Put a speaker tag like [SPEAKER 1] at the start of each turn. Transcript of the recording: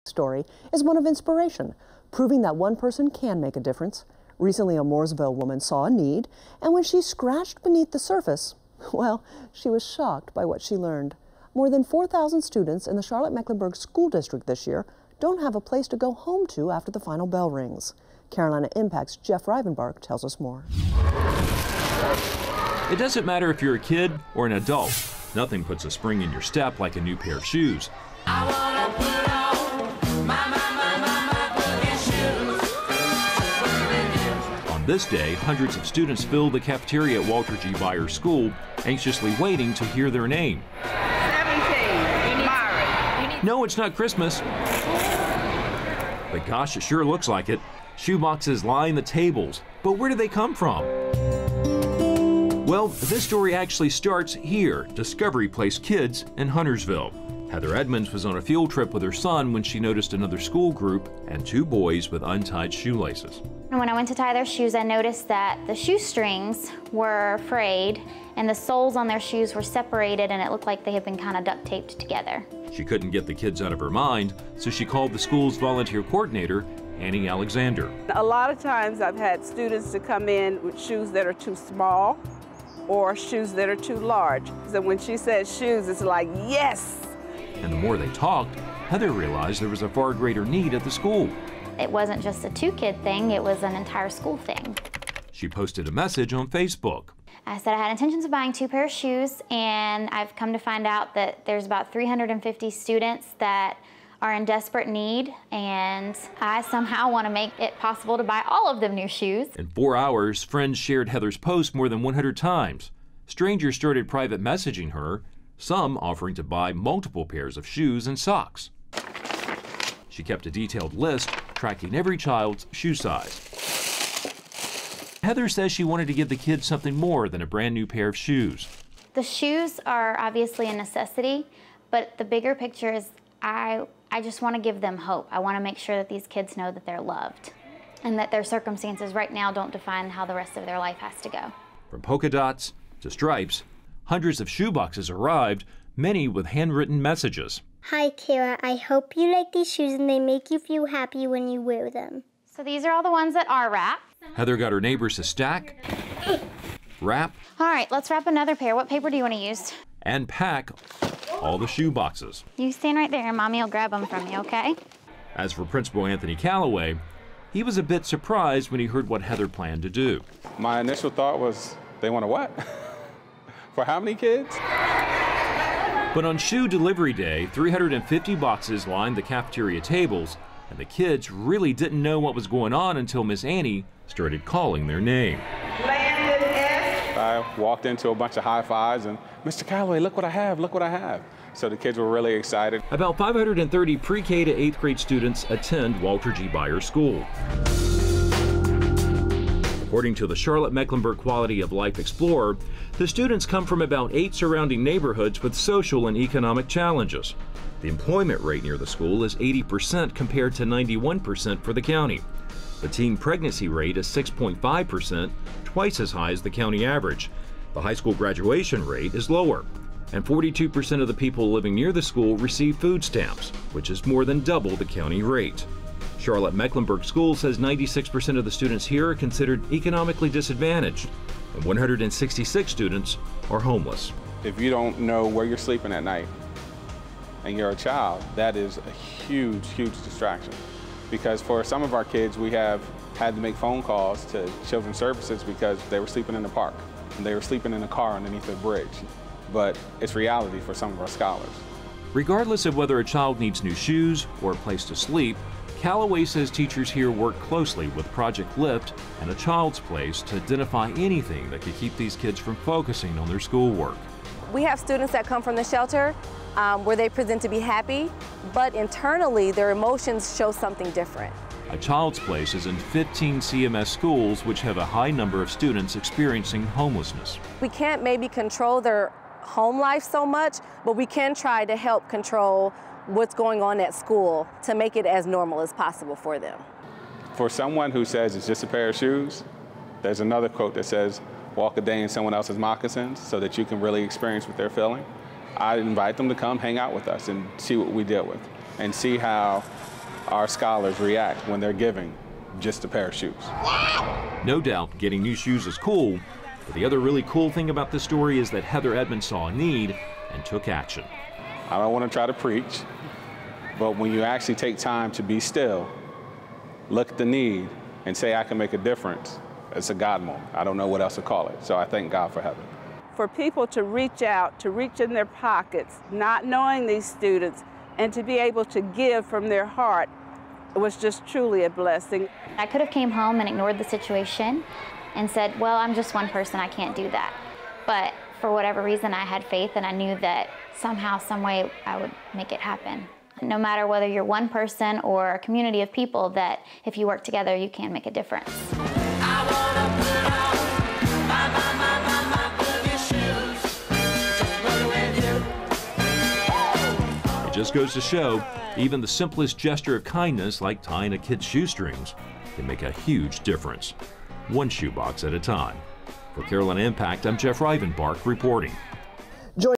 [SPEAKER 1] Story is one of inspiration, proving that one person can make a difference. Recently, a Mooresville woman saw a need, and when she scratched beneath the surface, well, she was shocked by what she learned. More than 4,000 students in the Charlotte-Mecklenburg School District this year don't have a place to go home to after the final bell rings. Carolina Impact's Jeff Rivenbark tells us more.
[SPEAKER 2] It doesn't matter if you're a kid or an adult. Nothing puts a spring in your step like a new pair of shoes. I wanna put on my shoes. On this day, hundreds of students filled the cafeteria at Walter G. Byers School, anxiously waiting to hear their name.
[SPEAKER 3] 17, Mari.
[SPEAKER 2] No, it's not Christmas. But gosh, it sure looks like it. Shoeboxes line the tables. But where do they come from? Well, this story actually starts here, Discovery Place Kids in Huntersville. Heather Edmonds was on a field trip with her son when she noticed another school group and two boys with untied shoelaces.
[SPEAKER 4] When I went to tie their shoes, I noticed that the shoestrings were frayed and the soles on their shoes were separated, and it looked like they had been kind of duct taped together.
[SPEAKER 2] She couldn't get the kids out of her mind, so she called the school's volunteer coordinator, Annie Alexander.
[SPEAKER 3] A lot of times I've had students to come in with shoes that are too small or shoes that are too large. So when she says shoes, it's like, yes!
[SPEAKER 2] And the more they talked, Heather realized there was a far greater need at the school.
[SPEAKER 4] It wasn't just a two-kid thing, it was an entire school thing.
[SPEAKER 2] She posted a message on Facebook.
[SPEAKER 4] I said I had intentions of buying 2 pairs of shoes, and I've come to find out that there's about 350 students that are in desperate need, and I somehow want to make it possible to buy all of them new shoes.
[SPEAKER 2] In 4 hours, friends shared Heather's post more than 100 times. Strangers started private messaging her, some offering to buy multiple pairs of shoes and socks. She kept a detailed list, tracking every child's shoe size. Heather says she wanted to give the kids something more than a brand new pair of shoes.
[SPEAKER 4] The shoes are obviously a necessity, but the bigger picture is I just want to give them hope. I want to make sure that these kids know that they're loved and that their circumstances right now don't define how the rest of their life has to go.
[SPEAKER 2] From polka dots to stripes, hundreds of shoeboxes arrived, many with handwritten messages.
[SPEAKER 5] Hi, Kara. I hope you like these shoes and they make you feel happy when you wear them.
[SPEAKER 4] So these are all the ones that are wrapped.
[SPEAKER 2] Heather got her neighbors to stack, wrap,
[SPEAKER 4] All right, let's wrap another pair. What paper do you want to use?
[SPEAKER 2] and pack all the shoe boxes.
[SPEAKER 4] You stand right there and Mommy will grab them from you, okay?
[SPEAKER 2] As for Principal Anthony Calloway, he was a bit surprised when he heard what Heather planned to do.
[SPEAKER 6] My initial thought was, they want to what? For how many kids?
[SPEAKER 2] But on shoe delivery day, 350 boxes lined the cafeteria tables, and the kids really didn't know what was going on until Miss Annie started calling their name.
[SPEAKER 3] Landon S.
[SPEAKER 6] I walked into a bunch of high fives and, Mr. Calloway, look what I have, look what I have. So the kids were really excited.
[SPEAKER 2] About 530 pre-K to 8th grade students attend Walter G. Byers School. According to the Charlotte-Mecklenburg Quality of Life Explorer, the students come from about 8 surrounding neighborhoods with social and economic challenges. The employment rate near the school is 80% compared to 91% for the county. The teen pregnancy rate is 6.5%, twice as high as the county average. The high school graduation rate is lower. And 42% of the people living near the school receive food stamps, which is more than double the county rate. Charlotte-Mecklenburg School says 96% of the students here are considered economically disadvantaged, and 166 students are homeless.
[SPEAKER 6] If you don't know where you're sleeping at night and you're a child, that is a huge, huge distraction. Because for some of our kids, we have had to make phone calls to Children's Services because they were sleeping in the park and they were sleeping in a car underneath a bridge. But it's reality for some of our scholars.
[SPEAKER 2] Regardless of whether a child needs new shoes or a place to sleep, Calloway says teachers here work closely with Project Lift and A Child's Place to identify anything that could keep these kids from focusing on their schoolwork.
[SPEAKER 7] We have students that come from the shelter where they present to be happy, but internally their emotions show something different.
[SPEAKER 2] A Child's Place is in 15 CMS schools which have a high number of students experiencing homelessness.
[SPEAKER 7] We can't maybe control their home life so much, but we can try to help control what's going on at school to make it as normal as possible for them.
[SPEAKER 6] For someone who says it's just a pair of shoes, there's another quote that says, walk a day in someone else's moccasins so that you can really experience what they're feeling. I invite them to come hang out with us and see what we deal with and see how our scholars react when they're giving just a pair of shoes.
[SPEAKER 2] No doubt getting new shoes is cool, but the other really cool thing about this story is that Heather Edmonds saw a need and took action.
[SPEAKER 6] I don't want to try to preach, but when you actually take time to be still, look at the need, and say I can make a difference, it's a God moment. I don't know what else to call it, so I thank God for Heather.
[SPEAKER 3] For people to reach out, to reach in their pockets, not knowing these students, and to be able to give from their heart was just truly a blessing.
[SPEAKER 4] I could have came home and ignored the situation and said, well, I'm just one person, I can't do that. But for whatever reason, I had faith and I knew that somehow, some way, I would make it happen. No matter whether you're one person or a community of people, that if you work together, you can make a difference.
[SPEAKER 2] It just goes to show, even the simplest gesture of kindness, like tying a kid's shoestrings, can make a huge difference. One shoebox at a time. For Carolina Impact, I'm Jeff Rivenbark reporting.